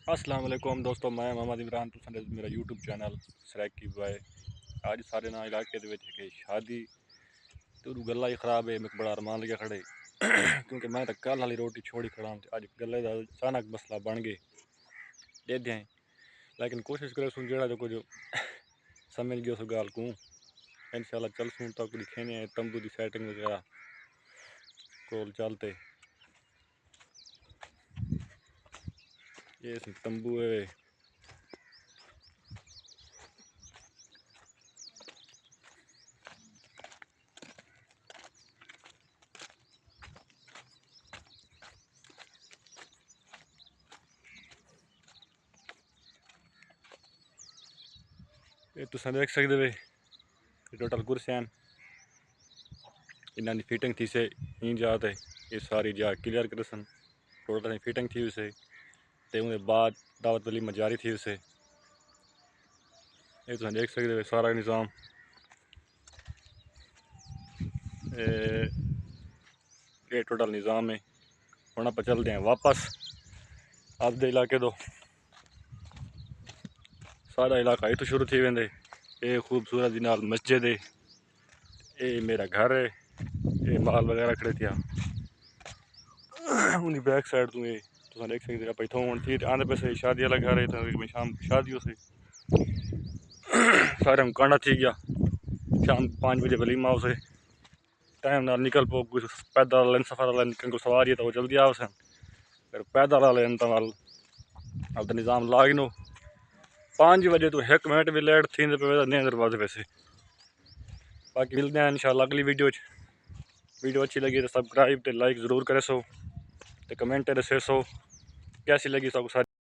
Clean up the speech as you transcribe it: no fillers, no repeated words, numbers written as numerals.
अस्सलाम वालेकुम दोस्तों, मैं मोहम्मद इमरान तुसां दे मेरा यूट्यूब चैनल सरैकी बॉय। अज सारे ना इलाके दे विच इक शादी तो गला ही खराब है। मैं बड़ा अरमान लगे खड़े क्योंकि मैं तो कल वाली रोटी छोड़ी खड़ा हूं। अज गले का अचानक मसला बन गए दे दें, लेकिन कोशिश करे सुन जेड़ा जो कुछ समझ गयो सो गाल को इंशाल्लाह चल सुन तक दिखेने तंबू की सेटिंग वगैरह कोल चलते। ये तंबू है। ये तुम देख सकते वे टोटल कुर्सियां इन्हों की फिटिंग थी से इन जाते ये सारी जा क्लियर कर सन टोटल फिटिंग थी उसे ते उनके बाद दावत वली जारी थी उसे। ये तुम देख सकते हो सारा निज़ाम। ये टोटल निज़ाम है। हम आप चलते हैं वापस आपके इलाके दो। सारा इलाका इतों शुरू थी वेंदे। ये खूबसूरत दी नाल मस्जिद है। ये मेरा घर है। ये माल वगैरह खड़े थे उनकी बैक साइड तू ये तुम देख सकते आप इतों थी आंदे पे से शादी वाला घर है। तो शाम शादियों से सारे कांडा थी गया। शाम 5 बजे वलीमा उसे टाइम ना निकल पो कुछ पैदल वाले सफ़र वाले को सवारी है तो वो जल्दी आओ सन। फिर पैदल वाले तमाल अब तो निज़ाम लाग नो 5 बजे तो 1 मिनट भी लेट थी पे नहीं दरवाजे वैसे। बाकी मिलते हैं इंशाल्लाह अगली वीडियो अच्छी लगी तो सब्सक्राइब तो लाइक ज़रूर करे सो तो कमेंट दसे सो कैसी लगी सब सारी।